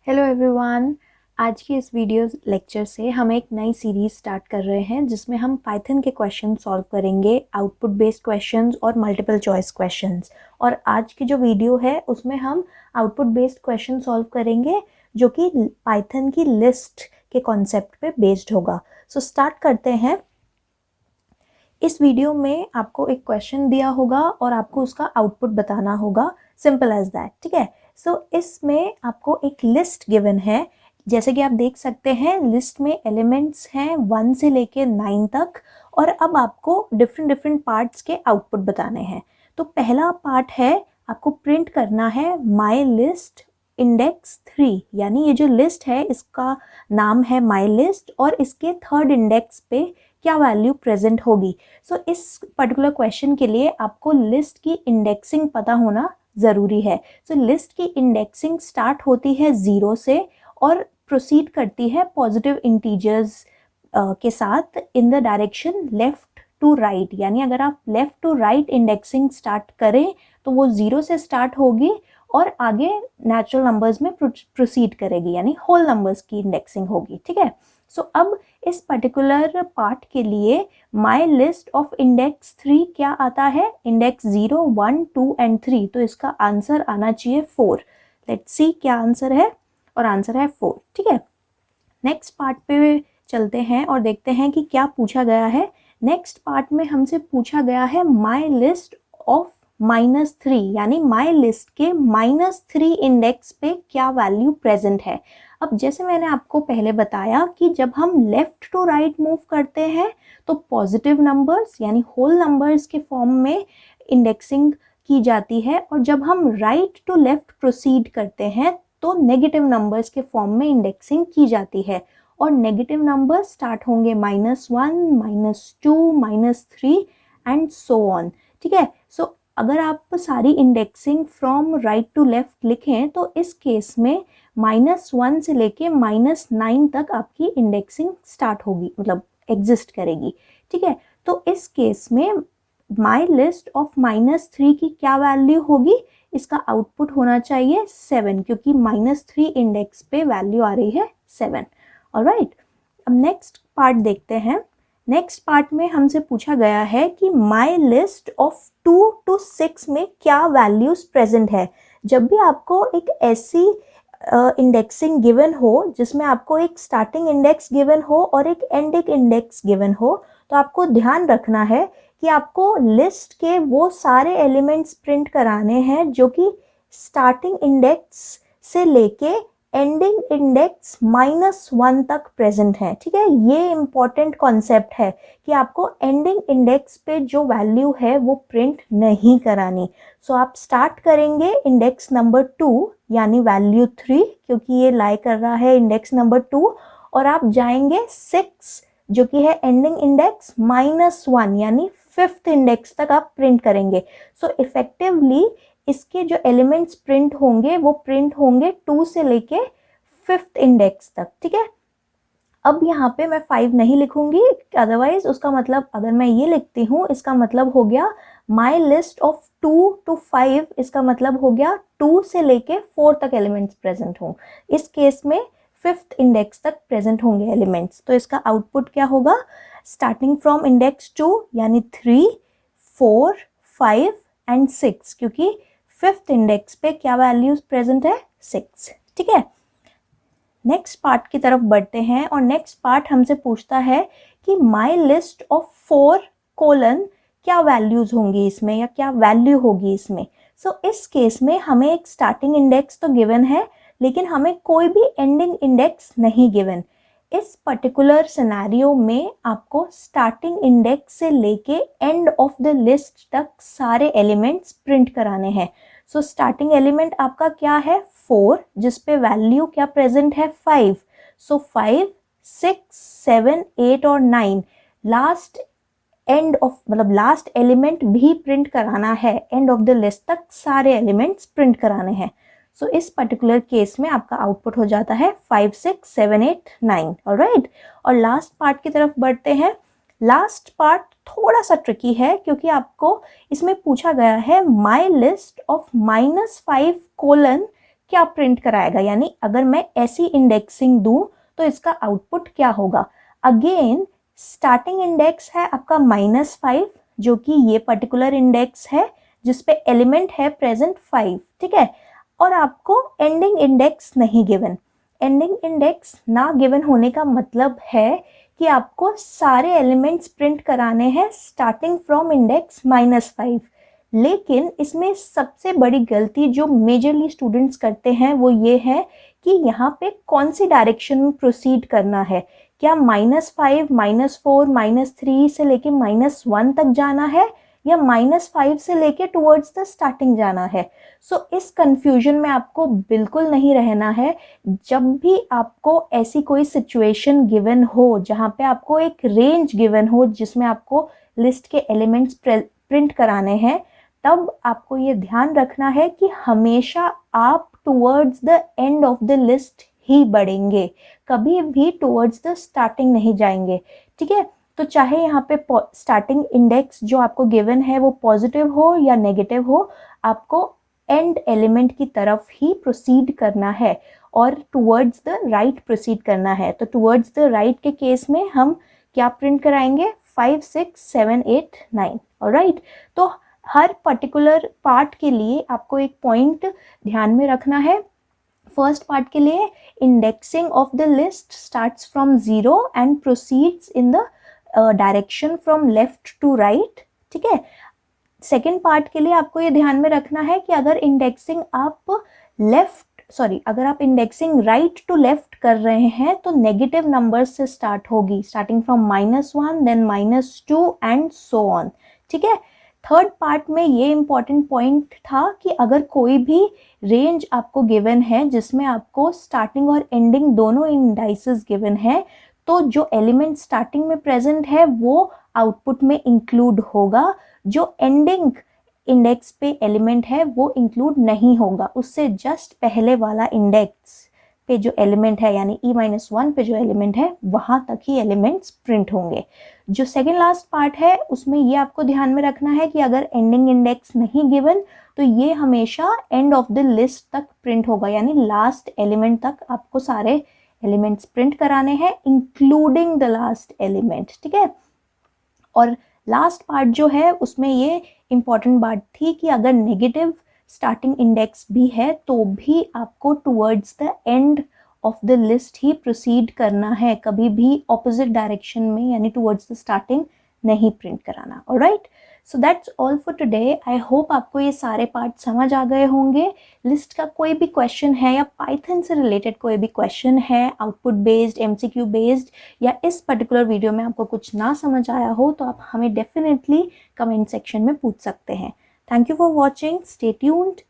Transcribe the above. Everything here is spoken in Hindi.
Hello everyone. आज की इस वीडियो लेक्चर से हम एक नई सीरीज स्टार्ट कर रहे हैं जिसमें हम पाइथन के क्वेश्चन सॉल्व करेंगे, आउटपुट बेस्ड क्वेश्चंस और मल्टीपल चॉइस क्वेश्चंस। और आज की जो वीडियो है उसमें हम आउटपुट बेस्ड क्वेश्चन सॉल्व करेंगे जो कि पाइथन की लिस्ट के कॉन्सेप्ट पे बेस्ड होगा। सो स्टार्ट करते हैं। इस वीडियो में आपको एक क्वेश्चन दिया होगा और आपको उसका आउटपुट बताना होगा, सिंपल एज दैट। ठीक है। सो इसमें आपको एक लिस्ट गिवन है। जैसे कि आप देख सकते हैं लिस्ट में एलिमेंट्स हैं 1 से लेके 9 तक, और अब आपको डिफरेंट डिफरेंट पार्ट्स के आउटपुट बताने हैं। तो पहला पार्ट है, आपको प्रिंट करना है माई लिस्ट इंडेक्स 3, यानी ये जो लिस्ट है इसका नाम है माई लिस्ट और इसके थर्ड इंडेक्स पे क्या वैल्यू प्रेजेंट होगी। सो इस पर्टिकुलर क्वेश्चन के लिए आपको लिस्ट की इंडेक्सिंग पता होना ज़रूरी है। सो लिस्ट की इंडेक्सिंग स्टार्ट होती है 0 से और प्रोसीड करती है पॉजिटिव इंटीजर्स के साथ in the direction left to right. यानी अगर आप left to right indexing start करें तो वो 0 से स्टार्ट होगी और आगे नेचुरल नंबर्स में प्रोसीड करेगी, यानी होल नंबर्स की इंडेक्सिंग होगी। ठीक है। सो अब इस पर्टिकुलर पार्ट के लिए माई लिस्ट ऑफ इंडेक्स 3 क्या आता है, इंडेक्स 0, 1, 2 एंड 3। तो इसका आंसर आना चाहिए 4। लेट्स सी क्या आंसर है, और आंसर है 4। ठीक है। नेक्स्ट पार्ट पे चलते हैं और देखते हैं कि क्या पूछा गया है। नेक्स्ट पार्ट में हमसे पूछा गया है माई लिस्ट ऑफ -3, यानी माई लिस्ट के -3 इंडेक्स पे क्या वैल्यू प्रेजेंट है। अब जैसे मैंने आपको पहले बताया कि जब हम लेफ्ट टू राइट मूव करते हैं तो पॉजिटिव नंबर्स यानी होल नंबर्स के फॉर्म में इंडेक्सिंग की जाती है, और जब हम राइट टू लेफ्ट प्रोसीड करते हैं तो नेगेटिव नंबर्स के फॉर्म में इंडेक्सिंग की जाती है। और नेगेटिव नंबर्स स्टार्ट होंगे -1, -2, -3 एंड सो ऑन। ठीक है। सो अगर आप सारी indexing from right to left लिखें तो इस केस में -1 से लेके -9 तक आपकी इंडेक्सिंग स्टार्ट होगी, मतलब एग्जिस्ट करेगी। ठीक है। तो इस केस में माई लिस्ट ऑफ -3 की क्या वैल्यू होगी, इसका आउटपुट होना चाहिए 7, क्योंकि -3 इंडेक्स पे वैल्यू आ रही है 7। ऑलराइट। अब नेक्स्ट पार्ट देखते हैं। नेक्स्ट पार्ट में हमसे पूछा गया है कि माई लिस्ट ऑफ 2 to 6 में क्या वैल्यूज प्रेजेंट है। जब भी आपको एक ऐसी इंडेक्सिंग गिवन हो जिसमें आपको एक स्टार्टिंग इंडेक्स गिवन हो और एक एंडिंग इंडेक्स गिवन हो, तो आपको ध्यान रखना है कि आपको लिस्ट के वो सारे एलिमेंट्स प्रिंट कराने हैं जो कि स्टार्टिंग इंडेक्स से लेके एंडिंग इंडेक्स -1 तक प्रेजेंट है। ठीक है। ये इंपॉर्टेंट कॉन्सेप्ट है कि आपको एंडिंग इंडेक्स पे जो वैल्यू है वो प्रिंट नहीं करानी। सो आप स्टार्ट करेंगे इंडेक्स नंबर 2 यानी वैल्यू 3, क्योंकि ये लाई कर रहा है इंडेक्स नंबर 2, और आप जाएंगे 6 जो कि है एंडिंग इंडेक्स -1 यानी 5th इंडेक्स तक आप प्रिंट करेंगे। सो इफेक्टिवली इसके जो एलिमेंट्स प्रिंट होंगे वो प्रिंट होंगे 2 से लेके 5th इंडेक्स तक। ठीक है। अब यहाँ पे मैं 5 नहीं लिखूंगी, अदरवाइज उसका मतलब अगर मैं ये लिखती हूँ इसका मतलब हो गया माई लिस्ट ऑफ 2 to 5, इसका मतलब हो गया 2 से लेके 4 तक एलिमेंट्स प्रेजेंट हों। इस केस में 5th इंडेक्स तक प्रेजेंट होंगे एलिमेंट्स। तो इसका आउटपुट क्या होगा, स्टार्टिंग फ्रॉम इंडेक्स 2 यानी 3, 4, 5 एंड 6, क्योंकि 5th इंडेक्स पे क्या वैल्यूज प्रेजेंट है, 6। ठीक है। नेक्स्ट पार्ट की तरफ बढ़ते हैं और नेक्स्ट पार्ट हमसे पूछता है कि माई लिस्ट ऑफ 4 कोलन क्या वैल्यूज होंगी इसमें, या क्या वैल्यू होगी इसमें। सो इस केस में हमें एक स्टार्टिंग इंडेक्स तो गिवन है लेकिन हमें कोई भी एंडिंग इंडेक्स नहीं गिवन। इस पर्टिकुलर सिनेरियो में आपको स्टार्टिंग इंडेक्स से लेके एंड ऑफ द लिस्ट तक सारे एलिमेंट्स प्रिंट कराने हैं। सो स्टार्टिंग एलिमेंट आपका क्या है, 4, जिस पे वैल्यू क्या प्रेजेंट है, 5। सो 5, 6, 7, 8 और 9 लास्ट एंड ऑफ, मतलब लास्ट एलिमेंट भी प्रिंट कराना है, एंड ऑफ द लिस्ट तक सारे एलिमेंट्स प्रिंट कराने हैं। सो इस पर्टिकुलर केस में आपका आउटपुट हो जाता है 5, 6, 7, 8, 9। ऑलराइट। और लास्ट पार्ट की तरफ बढ़ते हैं। लास्ट पार्ट थोड़ा सा ट्रिकी है क्योंकि आपको इसमें पूछा गया है माई लिस्ट ऑफ -5 कोलन क्या प्रिंट कराएगा, यानी अगर मैं ऐसी इंडेक्सिंग दूं तो इसका आउटपुट क्या होगा। अगेन स्टार्टिंग इंडेक्स है आपका -5, जो कि ये पर्टिकुलर इंडेक्स है जिसपे एलिमेंट है प्रेजेंट 5, ठीक है। और आपको एंडिंग इंडेक्स नहीं गिवन। एंडिंग इंडेक्स ना गिवन होने का मतलब है कि आपको सारे एलिमेंट्स प्रिंट कराने हैं स्टार्टिंग फ्रॉम इंडेक्स -5। लेकिन इसमें सबसे बड़ी गलती जो मेजरली स्टूडेंट्स करते हैं वो ये है कि यहाँ पे कौन सी डायरेक्शन में प्रोसीड करना है। क्या -5, -4, -3 से लेके -1 तक जाना है या -5 से लेके टुवर्ड्स द स्टार्टिंग जाना है। सो इस कंफ्यूजन में आपको बिल्कुल नहीं रहना है। जब भी आपको ऐसी कोई सिचुएशन गिवन हो जहाँ पे आपको एक रेंज गिवन हो जिसमें आपको लिस्ट के एलिमेंट्स प्रिंट कराने हैं, तब आपको ये ध्यान रखना है कि हमेशा आप towards the end of the list ही बढ़ेंगे, कभी भी टुवर्ड्स द स्टार्टिंग नहीं जाएंगे, ठीक है। तो चाहे यहाँ पे स्टार्टिंग इंडेक्स जो आपको गिवन है वो पॉजिटिव हो या नेगेटिव हो, आपको एंड एलिमेंट की तरफ ही प्रोसीड करना है और टुवर्ड्स द राइट प्रोसीड करना है। तो टुवर्ड्स द राइट के केस में हम क्या प्रिंट कराएंगे, 5, 6, 7, 8, 9। ऑलराइट, तो हर पर्टिकुलर पार्ट के लिए आपको एक पॉइंट ध्यान में रखना है। फर्स्ट पार्ट के लिए indexing of the list starts from 0 and proceeds in the direction from left to right, ठीक है। सेकेंड पार्ट के लिए आपको ये ध्यान में रखना है कि अगर अगर आप इंडेक्सिंग राइट टू लेफ्ट कर रहे हैं तो नेगेटिव नंबर से स्टार्ट होगी, starting from -1 then -2 and so on, ठीक है। थर्ड पार्ट में ये इंपॉर्टेंट पॉइंट था कि अगर कोई भी रेंज आपको गिवन है जिसमें आपको स्टार्टिंग और एंडिंग दोनों इंडाइसेस गिवन है, तो जो एलिमेंट स्टार्टिंग में प्रेजेंट है वो आउटपुट में इंक्लूड होगा, जो एंडिंग इंडेक्स पे एलिमेंट है वो इंक्लूड नहीं होगा। उससे जस्ट पहले वाला इंडेक्स पे जो एलिमेंट है यानी E-1 पे जो एलिमेंट है वहां तक ही एलिमेंट्स प्रिंट होंगे। जो सेकेंड लास्ट पार्ट है उसमें ये आपको ध्यान में रखना है कि अगर एंडिंग इंडेक्स नहीं गिवन तो ये हमेशा एंड ऑफ द लिस्ट तक प्रिंट होगा, यानी लास्ट एलिमेंट तक आपको सारे एलिमेंट्स प्रिंट कराने हैं इंक्लूडिंग द लास्ट एलिमेंट, ठीक है। और लास्ट पार्ट जो है उसमें ये इंपॉर्टेंट बात थी कि अगर नेगेटिव स्टार्टिंग इंडेक्स भी है तो भी आपको towards the end of the list he proceed करना है, कभी भी ऑपोजिट डायरेक्शन में यानी टुवर्ड्स द स्टार्टिंग नहीं प्रिंट कराना। Alright, so that's all for today. I hope आपको ये सारे पार्ट समझ आ गए होंगे। लिस्ट का कोई भी क्वेश्चन है या पाइथन से रिलेटेड कोई भी क्वेश्चन है, आउटपुट बेस्ड, MCQ बेस्ड, या इस पर्टिकुलर वीडियो में आपको कुछ ना समझ आया हो तो आप हमें डेफिनेटली कमेंट सेक्शन में पूछ सकते हैं। Thank you for watching, stay tuned.